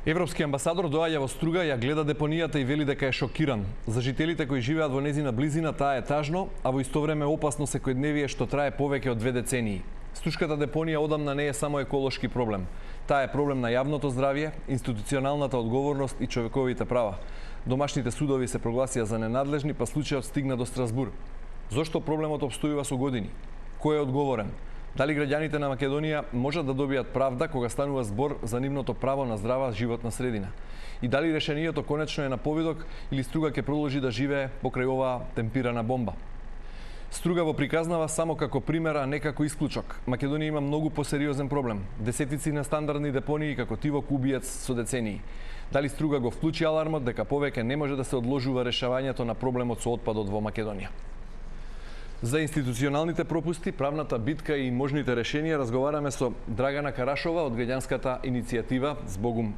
Европски амбасадор доаѓа во Струга, ја гледа депонијата и вели дека е шокиран. За жителите кои живеат во незина близина таа е тажно, а во исто време опасно секојдневие што трае повеќе од 2 децении. Струшката депонија одамна не е само еколошки проблем. Таа е проблем на јавното здравје, институционалната одговорност и човековите права. Домашните судови се прогласија за ненадлежни, па случајот стигна до Страсбур. Зошто проблемот обстојува со години? Кој е одговорен? Дали граѓаните на Македонија можат да добијат правда кога станува збор за нивното право на здрава животна средина? И дали решението конечно е на повидок или Струга ќе продолжи да живее покрај оваа темпирана бомба? Струга во приказнава само како пример, а не како исклучок. Македонија има многу посериозен проблем. Десетици на стандардни депонии како Тивок убиец со децении. Дали Струга го вклучи алармот дека повеќе не може да се одложува решавањето на проблемот со отпадот во Македонија? За институционалните пропусти, правната битка и можните решенија разговараме со Драгана Карашова од граѓанската иницијатива Збогум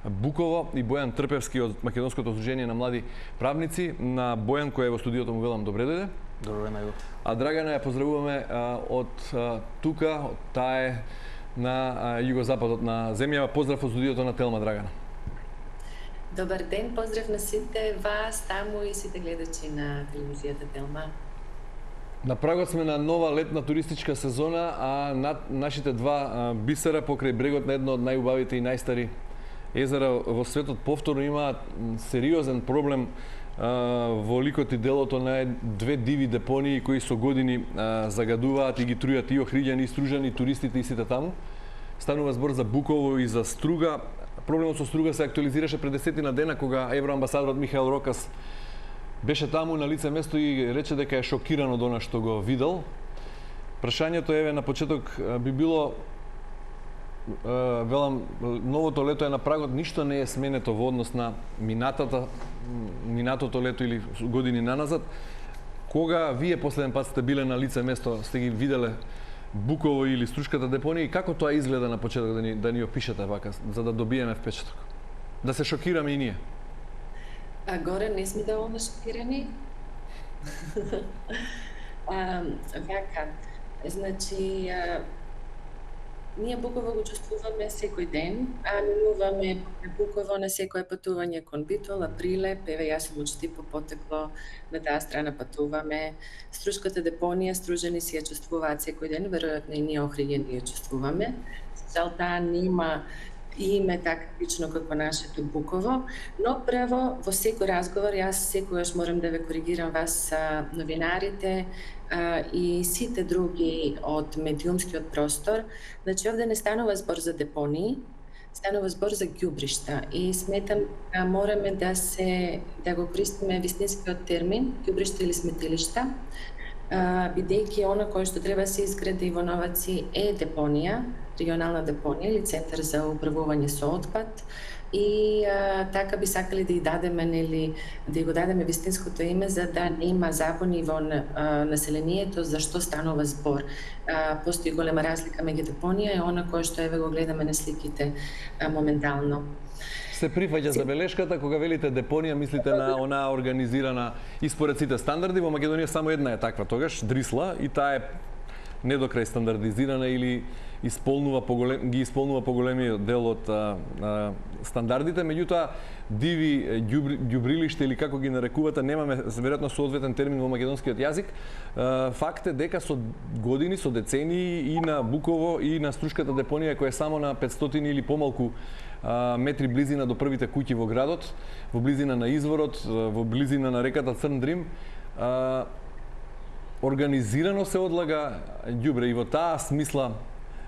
Буково и Бојан Трпевски од Македонското здружение на млади правници. На Бојан кој е во студиото му велам добре дојде. Добро време. А Драгана ја поздравуваме од тука, таа е на југозападот на земјава. Поздрав од студиото на Телма, Драгана. Добар ден, поздрав на сите вас таму и сите гледачи на телевизијата Телма. На прагот сме на нова летна туристичка сезона, а нашите два бисера покрај брегот на едно од најубавите и најстари езера во светот повторно имаат сериозен проблем во ликот и делото на две диви депонии кои со години загадуваат и ги трујат и охриѓани, и стружани, и туристите и сите таму. Станува збор за Буково и за Струга. Проблемот со Струга се актуализираше пред 10 дена кога евроамбасадорот Михаел Рокас беше таму на лице место и рече дека е шокиран од она што го видел. Прашањето еве на почеток би било, велам, новото лето е на прагот, ништо не е сменето во однос на минатото лето или години наназад. Кога вие последен пат сте биле на лице место, сте ги виделе Буково или Струшката депонија и како тоа изгледа на почеток да ни опишете вака, за да добиеме впечаток? Да се шокираме и ние. Горе не сме доволно шокирани. Вака, значи, ние Буково го чувствуваме секој ден, минуваме Буково на секое патување кон Битол, Прилеп, еве јас сум од Штипо потекло, на таа страна патуваме. Струшката депонија, стружени си ја чувствуваат секој ден, веројатно и ние охриѓени ја чувствуваме. Жал таа нема име така лично како нашето Буково, но прво во секој разговор јас секогаш морам да ве коригирам вас новинарите и сите други од медиумскиот простор. Значи овде не станува збор за депонии, станува збор за ѓубришта и сметам да мораме да го користиме вистинскиот термин ѓубришта или сметилишта, бидејќи она кое што треба се изгради во Новаци е депонија, регионална депонија или центар за управување со отпад и така би сакали да ја дадеме или да го дадеме вистинското име за да нема забуни во населението за што станува збор. Постои голема разлика меѓу депонија и она кое што еве го гледаме на сликите моментално. Се прифаќа забелешката кога велите депонија, мислите на онаа организирана и според сите стандарди. Во Македонија само една е таква тогаш, Дрисла, и таа е не до крај стандардизирана или ги исполнува поголемиот дел од стандардите, меѓутоа диви ѓубрилишта или како ги нарекувате, немаме веројатно соодветен термин во македонскиот јазик. Факт е дека со години, со децении и на Буково и на Струшката депонија која е само на 500 или помалку метри близина до првите куќи во градот, во близина на изворот, во близина на реката Црн Дрим, организирано се одлага ѓубре и во таа смисла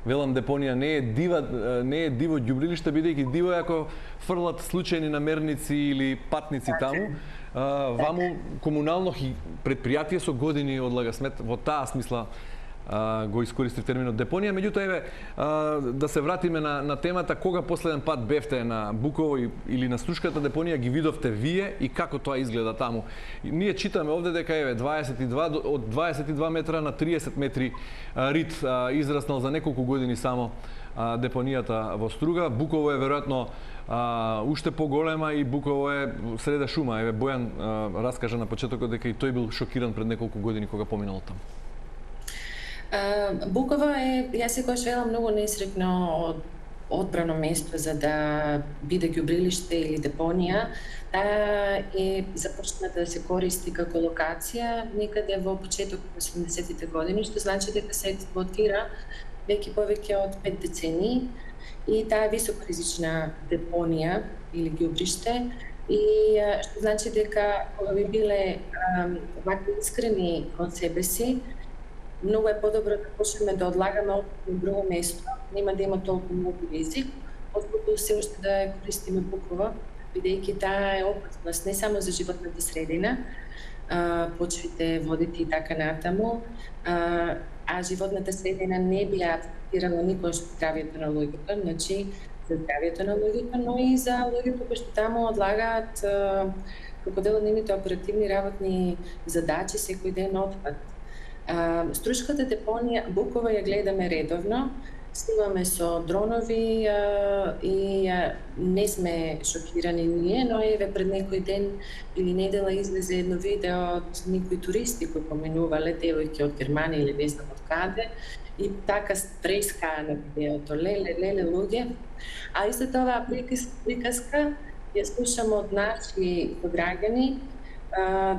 велам депонија не е диво ѓубрилиште, бидејќи диво е ако фрлат случајни намерници или патници таму. Ваму комунално предпријатие со години одлага смет, во таа смисла го искористив терминот депонија. Меѓутоа еве да се вратиме на темата, кога последен пат бевте на Буково или на Струшката депонија, ги видовте вие и како тоа изгледа таму. Ние читаме овде дека еве од 22 метра на 30 метри рит израснал за неколку години само депонијата во Струга. Буково е веројатно уште поголема и Буково е среде шума. Еве Бојан раскажа на почетокот дека и тој бил шокиран пред неколку години кога поминал таму. Буково е, јас секогаш велам, многу несреќно одбрано место за да биде ѓубрилиште или депонија, таа е започната да се користи како локација некаде во почетокот на 70-тите години, што значи дека се експлоатира веќе повеќе од 5 децении и таа е високоризична депонија или ѓубриште, и што значи дека кога би биле вака искрени кон себе си, многу е подобро да почнеме да одлагаме отпад на друго место, нема да има толку многу ризик, отколку се уште да ја користиме букова, бидејќи таа е опасност не само за животната средина, почвите, водите и така натаму, а животната средина не би ја афектирала никош здравјето на луѓето, значи за здравјето на луѓето, но и за луѓето кои што таму одлагаат како дел од нивните оперативни работни задачи секој ден отпад. Струшката депонија Букова ја гледаме редовно, снимаме со дронови и не сме шокирани ние, но еве пред некој ден или недела излезе едно видео од некои туристи кои поминувале, девојки од Германија или не знам од каде, и така прескаа на видеото, леле луѓе. А исто оваа приказка ја слушам од наши граѓани,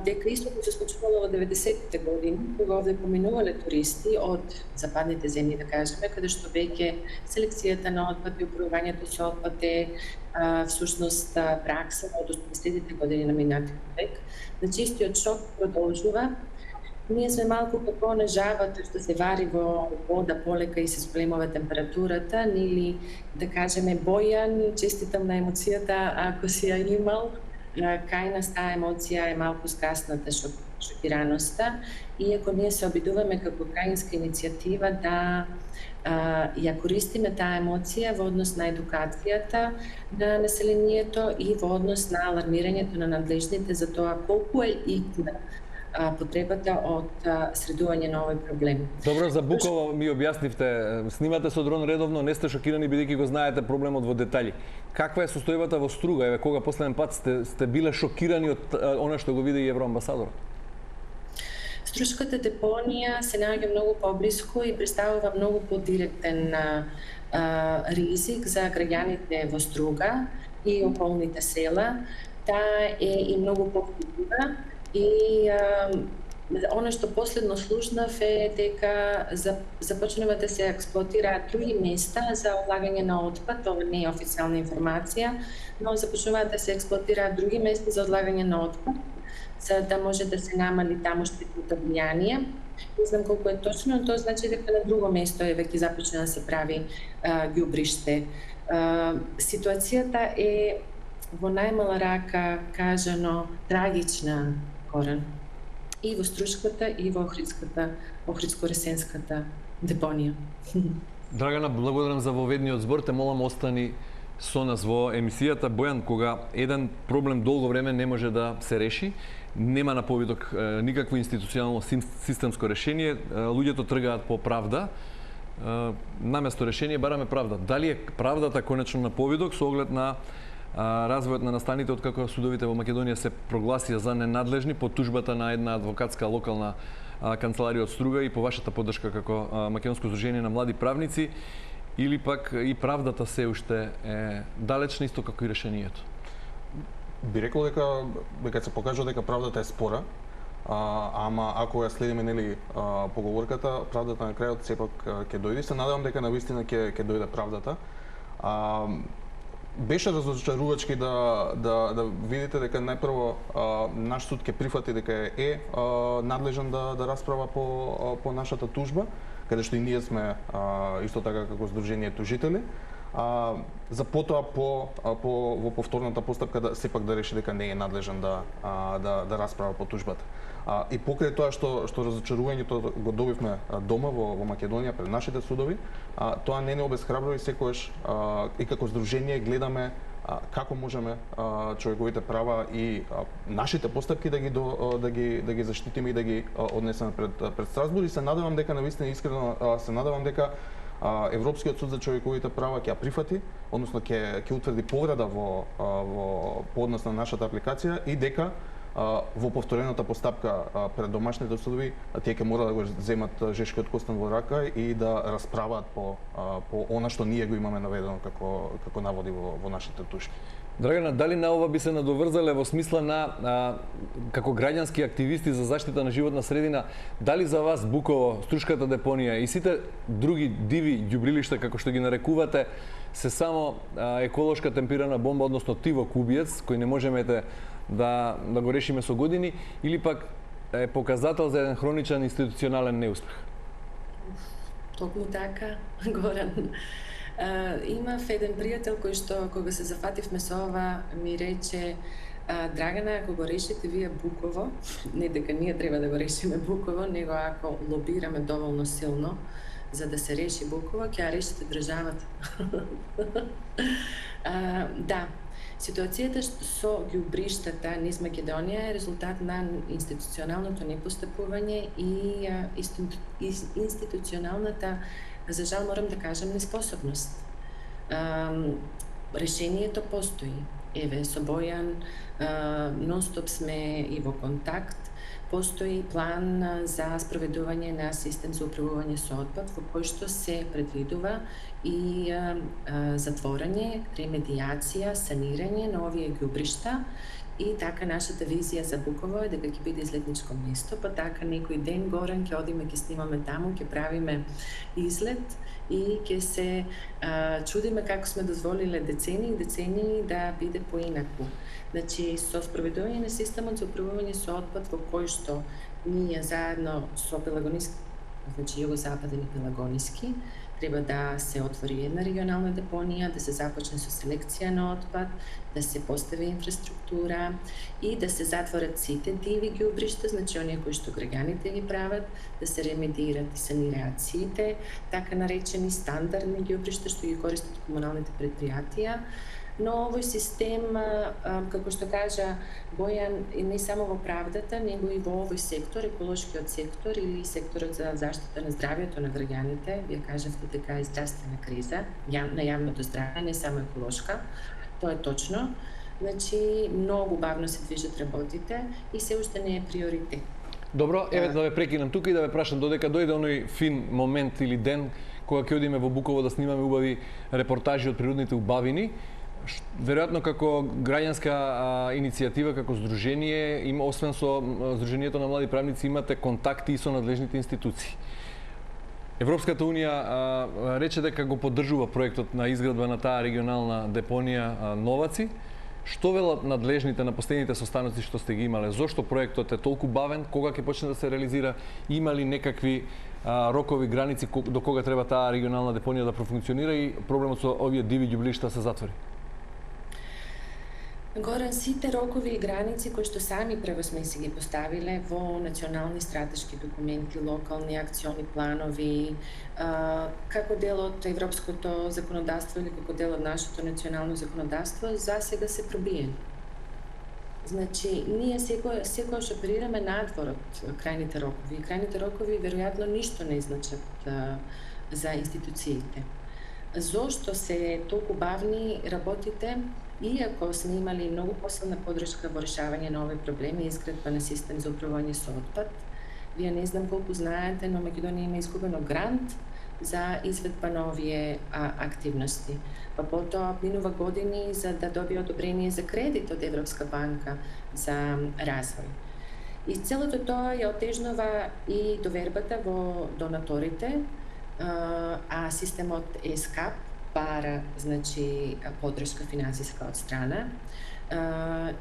дека истото се случувало во 90-тите години, кога овде поминувале туристи од западните земји, да кажеме, каде што веќе селекцијата на отпад и управувањето со отпад е всушност пракса од 80-тите години на минатиот век. Значи истиот шок продолжува. Ние сме малку како она жабата што се вари во вода полека и се зголемува температурата, или да кажеме Бојан, честитам на емоцијата ако си ја имал. Кај нас таа емоција е малку скасната шокираноста, иако ние се обидуваме како крајинска иницијатива да ја користиме таа емоција во однос на едукацијата на населението и во однос на алармирањето на надлежните за тоа колку е итна потребата од средување на овој проблем. Добро, за Буково ми објаснивте, снимате со дрон редовно, не сте шокирани бидејќи го знаете проблемот во детали. Каква е состојбата во Струга? Еве кога последен пат сте биле шокирани од она што го види и евроамбасадорот? Струшката депонија се наоѓа многу поблиску и представува многу подиректен ризик за граѓаните во Струга и околните села. Таа е и многу повидлива. И она што последно слушнав е дека започнува да се експлоатираат други места за одлагање на отпад, ова не е официјална информација, но започнуваат да се експлоатираат други места за одлагање на отпад, за да може да се намали тамошното влијание. Не знам колку е точно, но тоа значи дека на друго место е веќе започна да се прави ѓубриште. Ситуацијата е во најмала рака кажано трагична, Коран, и во Струшката и во Охридско-Ресенската депонија. Драгана, благодарам за воведниот збор, те молам остани со нас во емисијата. Бојан, кога еден проблем долго време не може да се реши, нема на повидок никакво институционално системско решение, луѓето тргаат по правда, наместо решение бараме правда. Дали е правдата конечно на повидок со оглед на развојот на настаните откако судовите во Македонија се прогласија за ненадлежни по тужбата на една адвокатска локална канцеларија од Струга и по вашата поддршка како Македонско здружение на млади правници, или пак и правдата се уште е далечна исто како и решението? Би рекол дека се покажува дека правдата е спора, ама ако ја следиме нели поговорката, правдата на крајот сепак ќе дојде. Се надевам дека навистина ќе дојде правдата. Беше разочарувачки да видите дека најпрво наш суд ќе прифати дека е надлежен да расправа по нашата тужба, каде што и ние сме исто така како здружение тужители. За потоа во повторната постапка сепак да реши дека не е надлежен да расправа по тужбата. И покрај тоа што разочарувањето го добивме дома во Македонија пред нашите судови, тоа не обесхрабрува и секогаш и како здружение гледаме како можеме човековите права и нашите постапки да ги заштитиме и да ги однесеме пред Страсбург. И се надевам дека навистина искрено се надевам дека Европскиот суд за човековите права ќе ја прифати, односно ќе утврди повреда по однос на нашата апликација и дека во повторената постапка пред домашните судови, тие ќе мора да го земат жешкиот костан во рака и да расправаат по она што ние го имаме наведено како наводи во нашите тушки. Драгана, дали на ова би се надоврзале во смисла на како граѓански активисти за заштита на животна средина, дали за вас Буково, Струшката депонија и сите други диви ѓубрилишта како што ги нарекувате се само еколошка темпирана бомба, односно тивок убиец кој не можеме да го решиме со години, или пак е показател за еден хроничен институционален неуспех? Токму така, Горан. Имав еден пријател кој што кога се зафативме со ова ми рече: Драгана, ако го решите вие Буково, не дека ние треба да го решиме Буково, него ако лобираме доволно силно за да се реши Буково, ќе ја решите државата. Да, ситуацијата со ѓубриштата низ Македонија е резултат на институционалното непостапување и институционалната, за жал морам да кажам, неспособност. Решението постои. Еве, со Бојан нон-стоп сме и во контакт. Постои план за спроведување на систем за управување со отпад, во кој што се предвидува и затворање, ремедијација, санирање на овие ѓубришта. И така нашата визија за Буково е дека ќе биде излетничко место, па така некој ден Горан ќе одиме, ќе снимаме таму, ќе правиме излет и ќе се чудиме како сме дозволиле децении да биде поинаку. Значи, со спроведување на системот за управување со отпад во кој што ние заедно со Пелагониски, значи југозападен и Пелагониски, треба да се отвори една регионална депонија, да се започне со селекција на отпад, да се постави инфраструктура и да се затворат сите диви ѓубришта, значи оние кои што граѓаните ги прават, да се ремедираат и санираат сите така наречени стандардни ѓубришта што ги користат комуналните предпријатија. Но овој систем, како што кажа Бојан, не само во правдата, него и во овој сектор, еколошкиот сектор или секторот за заштита на здравјето на граѓаните, вие кажавте дека е здравствена криза на јавното здравје, не само еколошка, тоа е точно. Значи, многу бавно се движат работите и се уште не е приоритет. Добро, еве да ве прекинам тука и да ве прашам додека дојде оној фин момент или ден кога ќе одиме во Буково да снимаме убави репортажи од природните убавини. Веројатно како граѓанска иницијатива, како здружение, освен со Здруженијето на млади правници, имате контакти и со надлежните институции. Европската Унија рече дека го поддржува проектот на изградба на таа регионална депонија Новаци. Што велат надлежните на последните состаноци што сте ги имале? Зошто проектот е толку бавен? Кога ќе почне да се реализира? Има ли некакви рокови, граници до кога треба таа регионална депонија да профункционира и проблемот со овие диви ѓубришта се затвори? Горан, сите рокови и граници кои што сами прво сме си ги поставиле во национални стратешки документи, локални акциони планови, како дел од европското законодавство или како дел од нашето национално законодавство, за сега се пробиени. Значи, ние секојаш оперираме надвор од крајните рокови. Крајните рокови веројатно ништо не значат за институциите. Зошто се толку бавни работите? Иако сме имали многу посилна подршка во решавање на овој проблем и изградба на систем за управување со отпад, вие не знам колку знаете, но Македонија има изгубено грант за изведба на овие активности. Па потоа минува години за да добие одобрение за кредит од Европска банка за развој. И целото тоа ја отежнува и довербата во донаторите, а системот ЕСКАП бара, значи, поддршка финансиска од страна,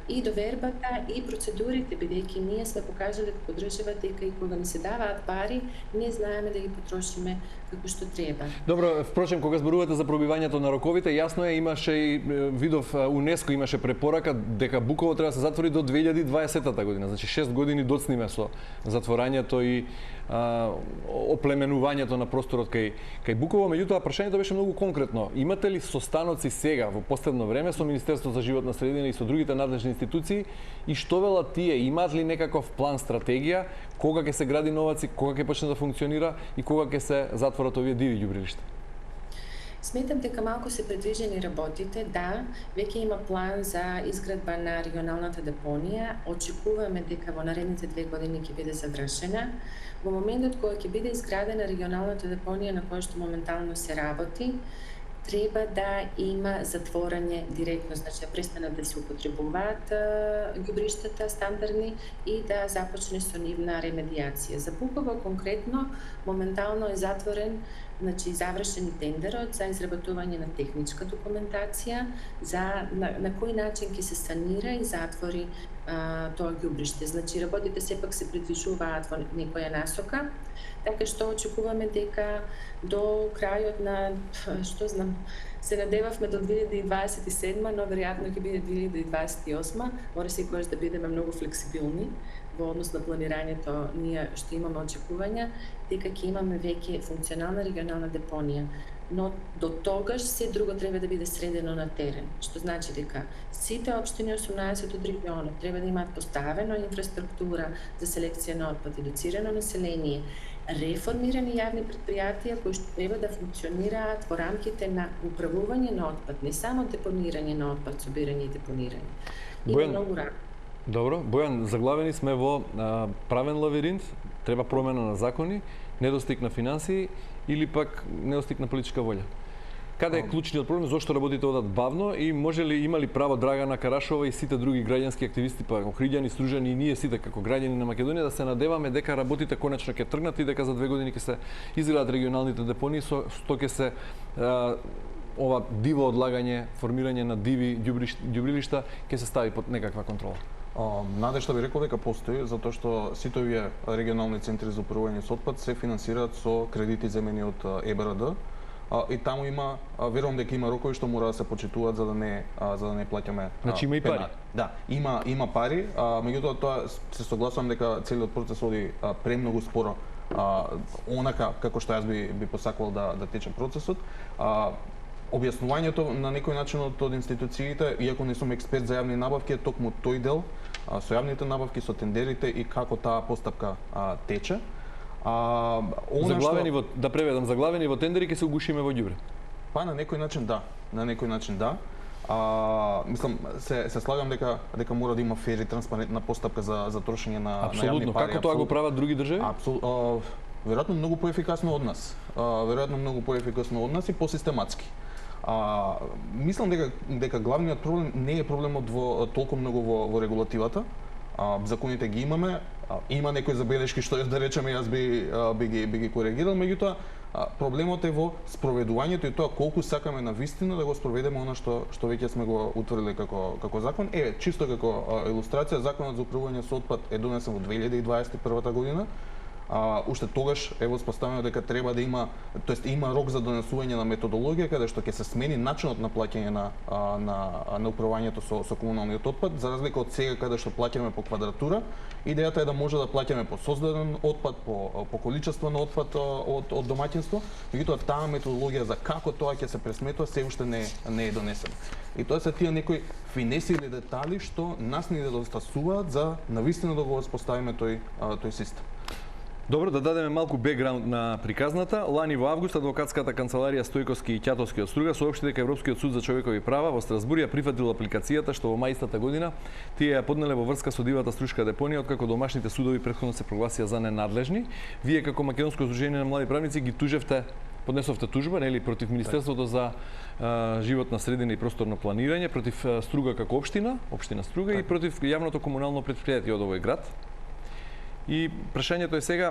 и довербата и процедурите, бидејќи ние сме покажале како држава дека и кога ни се даваат пари, ние знаеме да ги потрошиме како што треба. Добро, впрочем, кога зборувате за пробивањето на роковите, јасно е, имаше и видов УНЕСКО имаше препорака дека Буково треба да се затвори до 2020 година, значи 6 години доцниме со затворањето и оплеменувањето на просторот кај Буково. Меѓутоа, прашањето беше многу конкретно. Имате ли состаноци сега, во последно време, со Министерството за животна средина и со другите надлежни институции и што велат тие? Имаат ли некаков план, стратегија, кога ќе се гради Новаци, кога ќе почне да функционира и кога ќе се затворат овие диви ѓубрилишта? Сметам дека малку се предвижени работите, да, веќе има план за изградба на регионалната депонија, очекуваме дека во наредните 2 години ќе биде завршена. Во моментот кога ќе биде изградена регионалната депонија на која што моментално се работи, треба да има затворање директно, значи да престанат да се употребуваат ѓубриштата стандардни и да започне со нивна ремедиација. За Пуково конкретно, моментално е затворен, значи завршен тендерот за изработување на техничка документација за на кој начин ќе се санира и затвори тоа ѓубриште. Значи работите сепак се придвижуваат во некоја насока, така што очекуваме дека до крајот на, што знам, се надевавме до 2027, но веројатно ќе биде 2028, мора секогаш да бидеме многу флексибилни во однос на планирањето. Ние што имаме очекувања дека ќе имаме веќе функционална регионална депонија, но до тогаш се друго треба да биде средено на терен, што значи дека сите општини 18 од регионот треба да имаат поставена инфраструктура за селекција на отпад, едуцирано население, реформирани јавни предпријатија кои што треба да функционираат во рамките на управување на отпад, не само депонирање на отпад, собирање и депонирање. Има многу работа. Добро, Бојан, заглавени сме во правен лавиринт, треба промена на закони, недостиг на финансии или пак недостиг на политичка волја. Каде е клучниот проблем, зошто работите одат бавно и може ли имали право Драгана Карашова и сите други граѓански активисти, па Охриѓани, Стружани и ние сите како граѓани на Македонија да се надеваме дека работите конечно ќе тргнат и дека за 2 години ќе се изградат регионалните депонии со што ќе се ова диво одлагање, формирање на диви ѓубрилишта ќе се стави под некаква контрола? Надежта би рекол дека постои, затоа што сите овие регионални центри за управување со отпад се финансираат со кредити земени од ЕБРД, и таму има, верувам дека има рокови што мора да се почитуваат за да не плаќаме. Значи има и пари. Да, има пари, меѓутоа тоа се согласувам дека целиот процес оди премногу споро, онака како што јас би посакувал да тече процесот. Објаснувањето на некој начин од институциите, иако не сум експерт за јавни набавки, е токму тој дел со јавните набавки, со тендерите и како таа постапка тече. Заглавени во, да преведам, заглавени во тендери ќе се угушиме во ѓубре. Па на некој начин да. Мислам, се слагам дека мора да има фер и транспарентна постапка за трошење на јавни пари. Како тоа го прават други држави? Веројатно многу поефикасно од нас. И посистематски. Мислам дека главниот проблем не е проблемот толку многу во регулативата. Законите ги имаме, има некои забелешки што да речеме јас би ги коригирал, меѓутоа проблемот е во спроведувањето и тоа колку сакаме навистина да го спроведеме она што веќе сме го утврдили како закон. Чисто како илустрација, законот за управување со отпад е донесен во 2021 година. Уште тогаш е воспоставено дека треба да има, тоест има рок за донесување на методологија каде што ќе се смени начинот на плаќање на управувањето со комуналниот отпад, за разлика од сега каде што плаќаме по квадратура. Идејата е да може да плаќаме по создаден отпад, по количество на отпад од домаќинство, меѓутоа таа методологија за како тоа ќе се пресметува се уште не е донесена. И тоа се тие некои финеси или детали што нас ни недостасуваат за навистина да го воспоставиме тој систем. Добро, да дадеме малку бекграунд на приказната. Лани во август адвокатската канцеларија Стојковски и Ќатовски од Струга соопшти дека Европскиот суд за човекови права во Страсбург ја прифатил апликацијата што во мај истата година тие ја поднеле во врска со дивата Струшка депонија, откако домашните судови претходно се прогласија за ненадлежни. Вие како Македонско здружение на млади правници ги тужевте, поднесовте тужба, нели, против Министерството за животна средина и просторно планирање, против Струга како општина Струга и против јавното комунално претпријатие од овој град. И прашањето е сега,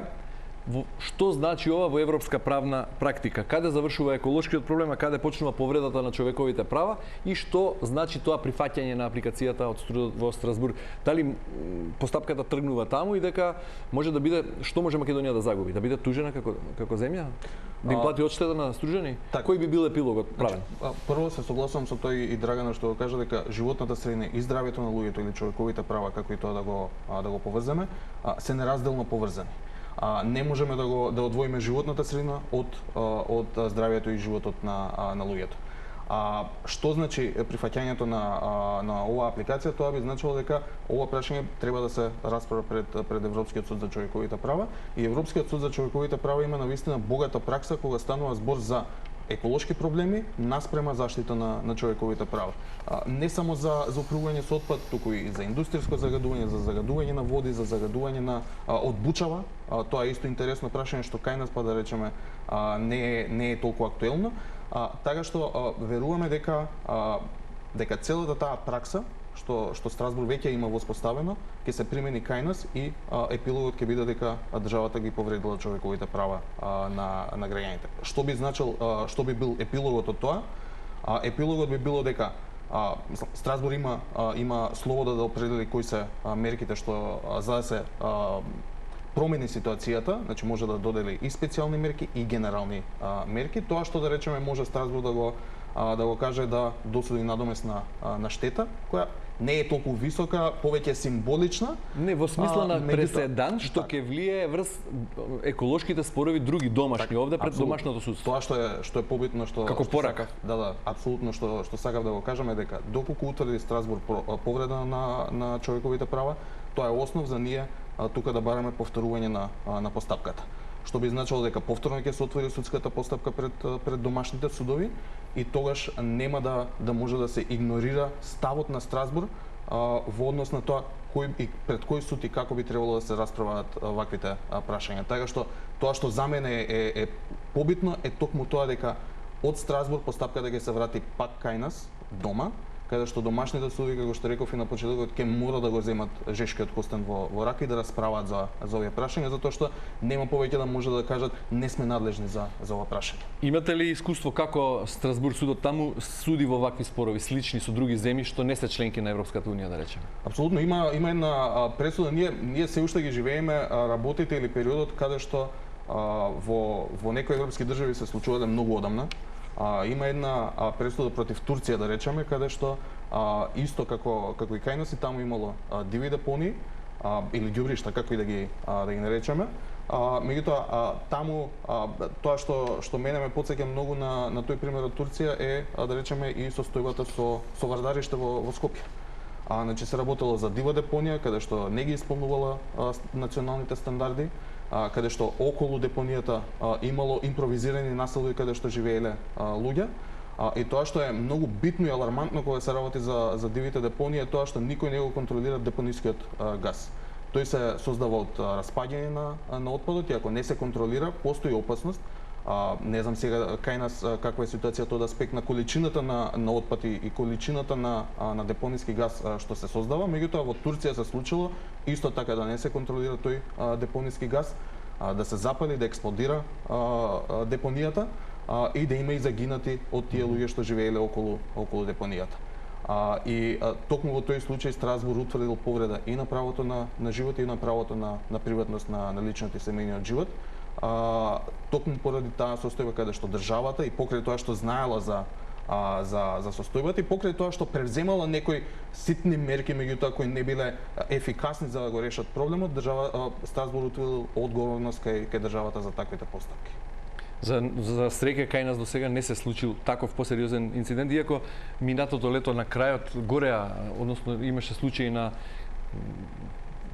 што значи ова во европска правна практика? Каде завршува еколошкиот проблем, а каде почнува повредата на човековите права и што значи тоа прифаќање на апликацијата во Страсбург? Дали постапката тргнува таму и дека може да биде, што може Македонија да загуби? Да биде тужена како земја? Да им плати одштета на Стружани? Кој би бил епилогот правен? Прво се согласувам со тој и Драгана што го кажа дека животната средина и здравјето на луѓето или човековите права, како и тоа да го поврземе, се неразделно поврзани. Не можеме да одвоиме животната средина од здравјето и животот на луѓето. Што значи прифаќањето на оваа апликација? Тоа би значило дека ова прашање треба да се расправа пред Европскиот суд за човековите права и Европскиот суд за човековите права има навистина богата пракса кога станува збор за еколошки проблеми наспрема заштита на човековите права. Не само за управување со отпад, туку и за индустријско загадување, за загадување на води, за загадување на од бучава. Тоа е исто интересно прашање што кај нас, па да речеме, не е толку актуелно. Така што веруваме дека целата таа пракса што Страсбург веќе има воспоставено, ќе се примени кај нас и епилогот ќе биде дека државата ги повредила човековите права на граѓаните. Што би значил, што би бил епилогот од тоа? Епилогот би било дека Страсбург има слобода да определи кои се мерките што за да се промени ситуацијата, значи може да додели и специјални мерки и генерални мерки. Тоа што да речеме може Страсбург да го каже да досуди надомесна на штета, која не е толку висока, повеќе символична. Не, во смисла на преседан што ќе влие врз еколошките спорови други домашни овде пред домашното судство. Тоа што е побитно што како порака. Да, апсолутно што сакав да го кажам е дека доколку утврди Страсбург повреда на човековите права, тоа е основ за ние тука да бараме повторување на постапката. Што би значило дека повторно ќе се отвори судската постапка пред домашните судови и тогаш нема да може да се игнорира ставот на Страсбург во однос на тоа пред кој суд и како би требало да се расправаат ваквите прашања. Така што тоа што за мене е побитно е токму тоа дека од Страсбург постапката ќе се врати пак кај нас дома, каде што домашните судови, како што реков и на почетокот, ќе мора да го земат жешкиот костен во рака и да расправаат за овие прашања, затоа што нема повеќе да може да кажат не сме надлежни за ова прашање. Имате ли искуство како Страсбург судот таму суди во вакви спорови слични со други земји што не се членки на Европската унија, да речеме? Апсолутно има една пресуда, ние се уште ги живееме работите или периодот каде што во некои европски држави се случува многу одамна. Има една пресуда против Турција, да речеме, каде што исто како и кај нас и таму имало диви депонии или ѓубришта, како и да ги наречеме. Меѓутоа таму тоа што мене ме потсеќа многу на тој пример од Турција е да речеме и состојбата со вардариште во Скопје. Значи се работело за дива депонија каде што не ги исполнувала националните стандарди, каде што околу депонијата имало импровизирани населби каде што живееле луѓе. И тоа што е многу битно и алармантно кога се работи за дивите депонии е тоа што никој не го контролира депонискиот газ. Тој се создава од распаѓање на отпадот и ако не се контролира, постои опасност. Не знам сега кај нас каква е ситуацијата од аспект на количината на отпад и количината на депониски газ што се создава, меѓутоа во Турција се случило исто така да не се контролира тој депониски газ, да се запали, да експлодира депонијата и да има и загинати од тие луѓе што живееле околу депонијата. И токму во тој случај Страсбург утврдил повреда и на правото на живот и на правото на приватност на личниот и семејниот живот. Токму поради таа состојба каде што државата и покрај тоа што знаела за состојбата и покрај тоа што превземала некои ситни мерки, меѓутоа кои не биле ефикасни за да го решат проблемот, Страсбург утврдил одговорност кај државата за таквите постапки. За среќа кај нас до сега не се случил таков посериозен инцидент, иако минатото лето на крајот гореа, односно имаше случаи на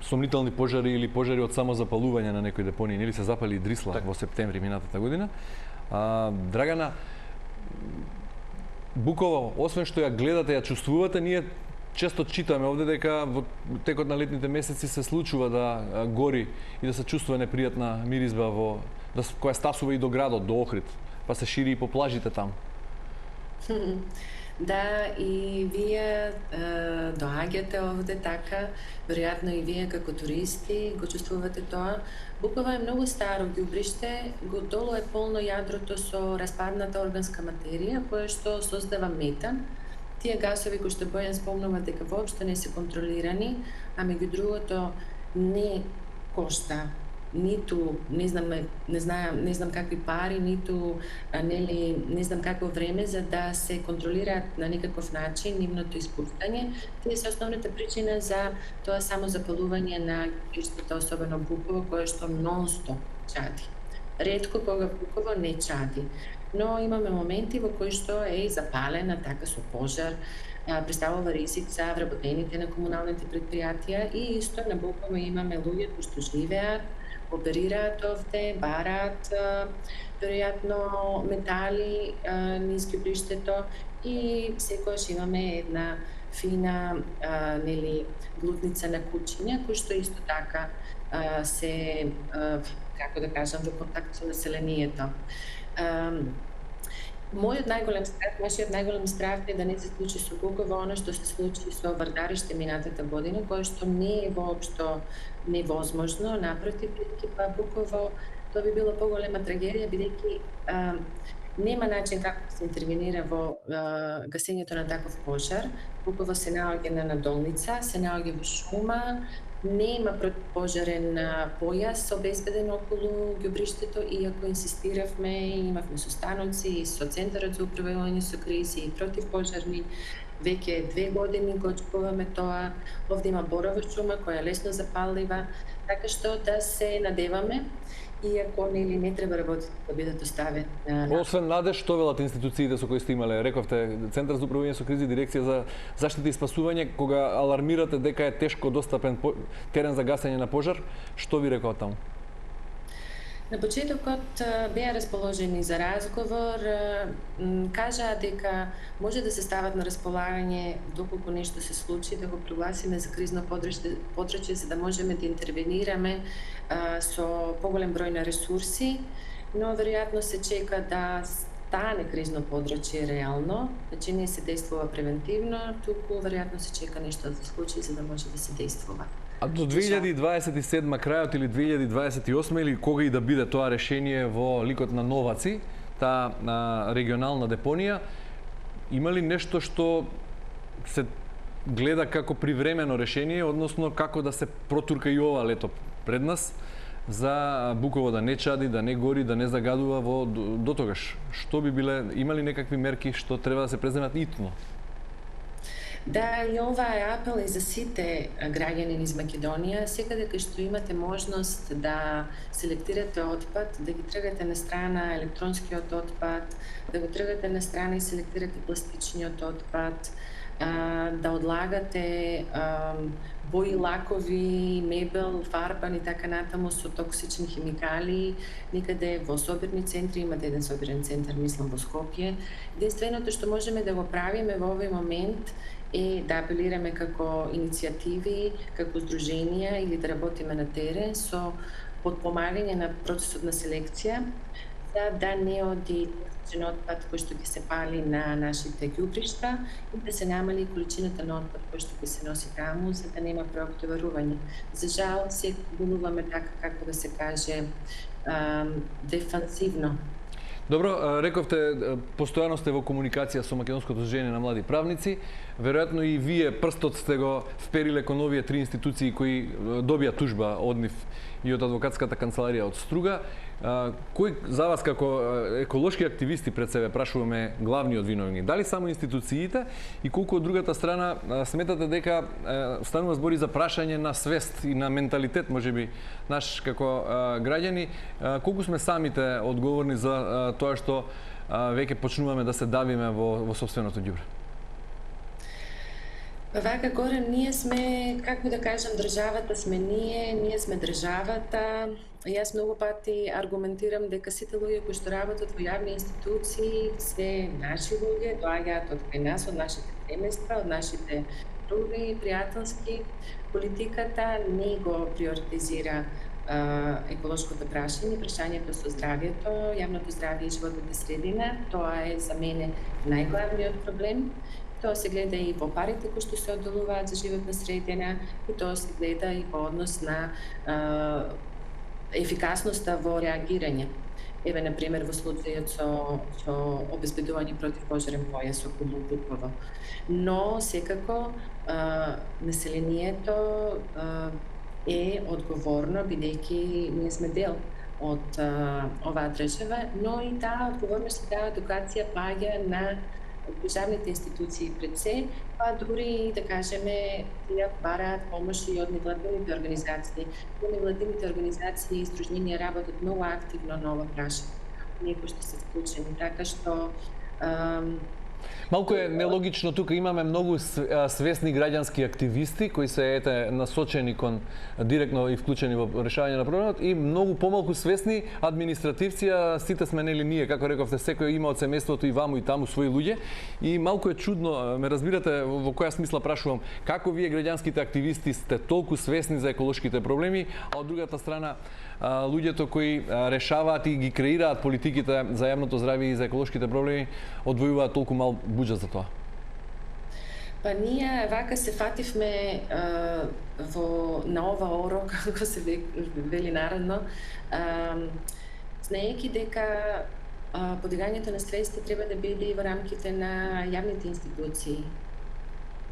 сомнителни пожари или пожари од самозапалување на некои депонии, нели се запали Дрисла во септември минатата година. Драгана, Буково, освен што ја гледате, ја чувствувате, ние често читаме овде дека во текот на летните месеци се случува да гори и да се чувствува непријатна миризба која стасува и до градот, до Охрид, па се шири и по плажите таму. Да, и вие доаѓате овде така, веројатно и вие како туристи го чувствувате тоа. Буково е многу старо ѓубриште, долу е полно јадрото со распадната органска материја, која што создава метан. Тие гасови кои што Бојан спомнува дека воопшто не се контролирани, а меѓу другото не кошта ниту не знам какви пари, ниту не знам какво време за да се контролираат на некаков начин нивното испуштање. Тие се основната причина за тоа самозапалување на ѓубриштата, особено Буково, кое што нон-стоп чади. Ретко кога Буково не чади, но имаме моменти во кои што е запалена така со пожар, представува ризик за вработените на комуналните предпријатија и исто на Буково имаме луѓе кои што живеат, оперираат овде, бараат веројатно метали низ ѓубриштето и секогаш имаме една фина нели глутница на кучиња кои што исто така се како да кажам во контакт со населението. Мојот најголем страх е да не се случи со Буково она што се случи со Вардариште минатата година, кое што не е воопшто невозможно, напротив, бидејќи Буково тоа би било поголема трагедија, бидејќи нема начин како да се интервенира во гасењето на таков пожар. Буково се наоѓа на надолница, се наоѓа во шума, нема противпожарен појас обезбеден околу ѓубриштето, иако инсистиравме, имавме состаноци и со Центарот за управување со кризи и противпожарни. Веќе 2 години го очекуваме тоа. Овде има борова шума која е лесно запаллива, така што да се надеваме, иако не треба работите да бидат оставени. Освен надеж, што велат институциите со кои сте имале? Рековте Центар за управување со кризи, Дирекција за заштита и спасување, кога алармирате дека е тешко достапен терен за гасење на пожар, што ви рекоа таму? На почетокот беа расположени за разговор, кажаа дека може да се стават на располагање доколку нешто се случи, да го прогласиме за кризно подрачје за да можеме да интервенираме со поголем број на ресурси, но веројатно се чека да стане кризно подрачје реално, значи не се действува превентивно, туку веројатно се чека нешто да се случи за да може да се действува. А до 2027 крајот или 2028 или кога и да биде тоа решение во ликот на Новаци, таа регионална депонија, има ли нешто што се гледа како привремено решение, односно како да се протурка и ова лето пред нас, за Буково да не чади, да не гори, да не загадува до тогаш? Што би биле, има ли некакви мерки што треба да се преземат итно? Да, и ова е апел и за сите граѓани низ Македонија, секаде кај што имате можност да селектирате отпад, да ги тргате на страна електронскиот отпад, да го тргате на страна и селектирате пластичниот отпад, да одлагате бои, лакови, мебел, фарбан и така натаму со токсични химикали, никаде во собирни центри, имате еден собирен центар, мислам во Скопје. Единственото што можеме да го правиме во овој момент е да апелираме како иницијативи, како здруженија или да работиме на терен со подпомагање на процесот на селекција, за да не оди токсичен отпад кој што ќе се пали на нашите ѓубришта и да се намали количината на отпад кој што ќе се носи таму, за да нема преоптоварување. За жал, се делуваме така, како да се каже, дефансивно. Добро, рековте, постојано сте во комуникација со Македонското здружение на млади правници. Веројатно и вие прстот сте го впериле кон овие 3 институции кои добија тужба од нив и од адвокатската канцеларија од Струга. Кој за вас како еколошки активисти пред себе прашуваме главниот виновник? Дали само институциите и колку од другата страна сметате дека станува збори за прашање на свест и на менталитет, можеби наш како граѓани, колку сме самите одговорни за тоа што веќе почнуваме да се давиме во сопственото ѓубре? Вака горе, ние сме, како да кажам, државата сме ние сме државата. Јас многу пати аргументирам дека сите луѓе кои што работат во јавни институции се наши луѓе, доаѓаат од кај нас, од нашите семејства, од нашите други, пријателски. Политиката не го приоритизира еколошкото прашањето со здравјето, јавното здравје и животната средина. Тоа е за мене најглавниот проблем. Тоа се гледа и во парите кои што се одделуваат за животна средина и тоа се гледа и во однос на ефикасноста во реагирање. Еве, например, во случајот со обезбедување противпожарен појас околу Буково. Но, секако, населението е одговорно, бидејќи ние сме дел од оваа држава, но и таа одговорност и таа едукација паѓа на државните институции пред се, па дури да кажеме тие бараат помош и од невладините организации. Невладините организации и здруженија работат многу активно на ова прашање. Некои што се вклучени, така што Малку е нелогично, тука имаме многу свесни граѓански активисти кои се насочени кон директно и вклучени во решавање на проблемот и многу помалку свесни административци, а сите сме нели ние, како рековте, секој има од семејството и ваму и таму своји луѓе и малку е чудно, ме разбирате во која смисла прашувам, како вие граѓанските активисти сте толку свесни за еколошките проблеми, а од другата страна луѓето кои решаваат и ги креираат политиките за јавното здравје и за еколошките проблеми одвојуваат толку мал буџет за тоа? Па ние вака се фативме на ова оро, како се вели народно, знаејќи дека подигањето на свеста треба да биде и во рамките на јавните институции.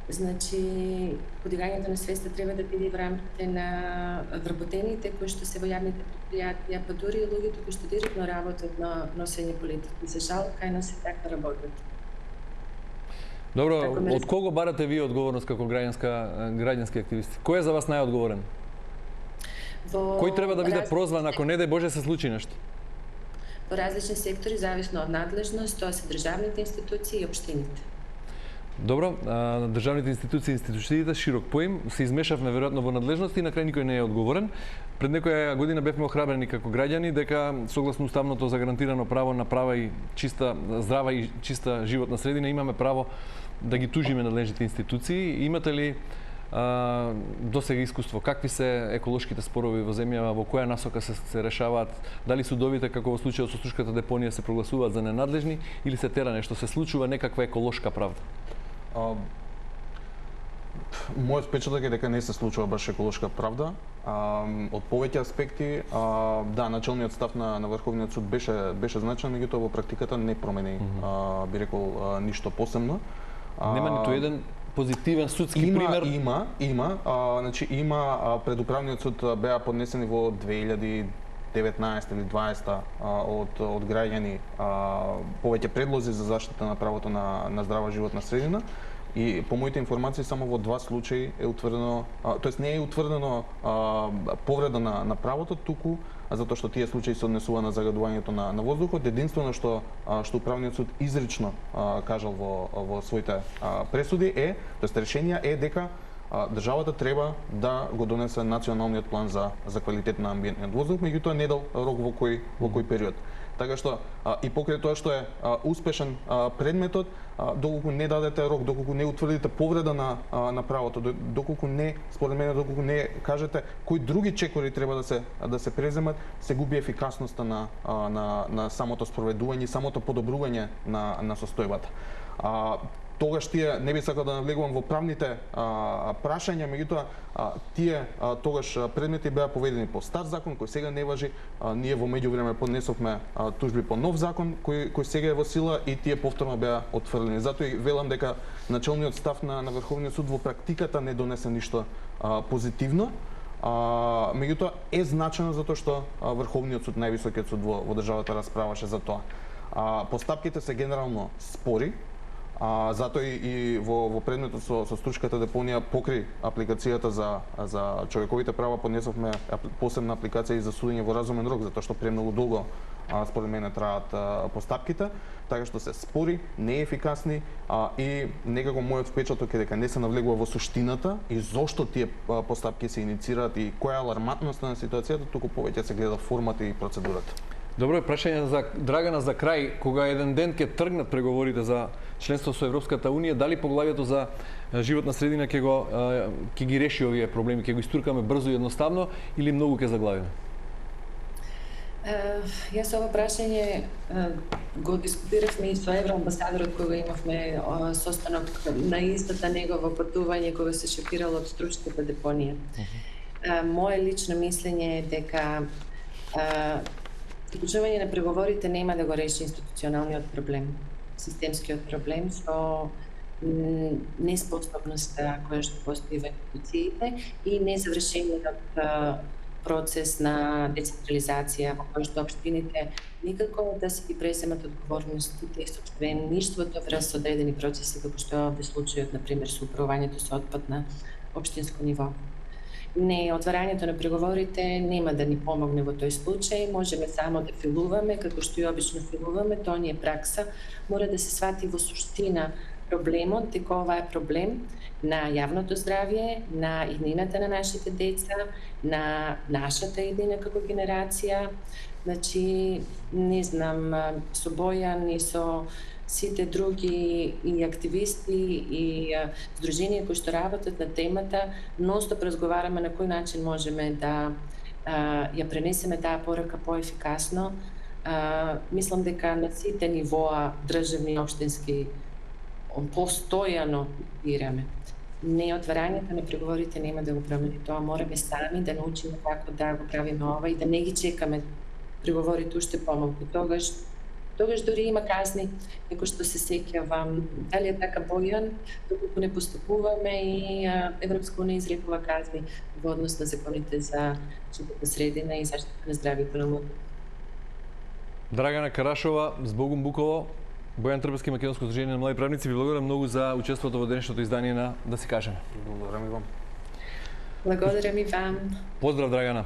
Значи, подигањето на свеста треба да биде во рамките на вработените кои што се во јавните предпријатија, па дури и луѓето кои што директно работат на носење политики. За жал, кај нас се така работат. Добро, од кого барате вие одговорност како граѓански активисти? Кој е за вас најодговорен? Кој треба да биде прозван ако не дај Боже се случи нешто? Во различни сектори, зависно од надлежност, тоа се државните институции и општините. Добро, државните институции и институциите широк поим, се измешавме веројатно во надлежности и на крај никој не е одговорен. Пред некоја година бевме охрабрени како граѓани дека согласно уставното загарантирано право на права и чиста здрава и чиста животна средина имаме право да ги тужиме надлежните институции. Имате ли досега искуство? Какви се еколошките спорови во земјава, во која насока се решаваат? Дали судовите, како во случајот со Струшката депонија, се прогласуваат за ненадлежни или се тера нешто? Се случува некаква еколошка правда? Мојот впечаток е дека не се случува баш еколошка правда. Од повеќе аспекти, да, началниот став на Врховниот суд беше значен, меѓутоа во практиката не промени, би рекол, ништо посебно. Нема ниту еден позитивен судски пример? Има. Значи има пред управниот суд беа поднесени во 2019 или 2020 од граѓани повеќе предлози за заштита на правото на здрава животна средина. И по моите информации само во 2 случаи е утврдено, тоест не е утврдено повреда на правото, туку затоа што тие случаи се однесува на загадувањето на воздухот. Единствено што управниот суд изрично кажал во своите пресуди тоест решенија е дека државата треба да го донесе националниот план за квалитет на амбиентниот воздух, меѓутоа не дал рок во кој период. Така што и покрај тоа што е успешен предметот, доколку не дадете рок, доколку не утврдите повреда на правото, доколку не, според мене, доколку не кажете кои други чекори треба да се преземат, се губи ефикасноста на самото спроведување, самото подобрување на состојбата. Тогаш тие, не би сакал да навлегувам во правните прашања, меѓутоа тие тогаш предмети беа поведени по стар закон кој сега не важи. Ние во меѓувреме поднесовме тужби по нов закон кој сега е во сила и тие повторно беа отфрлени. Затоа и велам дека началниот став на Врховниот суд во практиката не донесе ништо позитивно. Меѓутоа е значено затоа што Врховниот суд, највисокиот суд во државата, расправаше за тоа. Постапките се генерално спори. Затоа и во предметот со Струшката депонија покри апликацијата за човековите права поднесовме посебна апликација и за судење во разумен рок, затоа што премногу долго според мене траат постапките, така што се спори, не е ефикасни и некако мојот впечаток е дека не се навлегува во суштината и зошто тие постапки се иницираат и која е алармантноста на ситуацијата, туку повеќе се гледа формата и процедурата. Добро, прашање за Драгана за крај, кога еден ден ќе тргнат преговорите за членство со Европската Унија, дали поглавјето за животна средина ќе ги реши овие проблеми, ќе го истуркаме брзо и едноставно или многу ќе заглавиме? Јас ова прашање го дискутиравме и со евроамбасадорот кога имавме состанок на истата негово патување кога се шокирало од Струшката депонија. Моje лично мислење е дека приклучување на преговорите нема да го реши институционалниот проблем, системскиот проблем со неспособноста која што постои во институциите и незавршениот процес на децентрализација во кој што општините никако да си ги преземат одговорностите и собствеништвото врз одредени процеси како што е овде случајот, например, со управувањето со отпад на општинско ниво. не отварањето на преговорите нема да ни помогне во тој случај, можеме само да филуваме, како што и обично филуваме, тоа ни е пракса, мора да се свати во суштина проблемот, дека ова е проблем на јавното здравје, на иднината на нашите деца, на нашата иднина како генерација. Значи, не знам, со Бојан и со сите други и активисти и здруженија кои што работат на темата, ностоп разговараме на кој начин можеме да ја пренесеме таа порака поефикасно. Мислам дека на сите нивоа, државни и општински, постојано бираме. Не отварањето на преговорите нема да го промени тоа, мораме сами да научиме како да го правиме ова и да не ги чекаме преговорите уште помалку. Тогаш дури има казни, како што се сеќавам, дали е така Бојан, доколку не постапуваме и Европска унија изрекува казни во однос на законите за животна средина и заштита на здравјето на луѓето. Драгана Карашова, Збогум Буково, Бојан Трбевски, Македонско здружение на млади правници, ви благодарам многу за учеството во денешното издание на Да си кажеме. Благодарам и вам. Благодарам и вам. Поздрав, Драгана.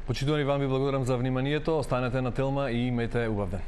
Почитувани, вам ви благодарам за вниманието. Останете на Телма и имајте убав ден.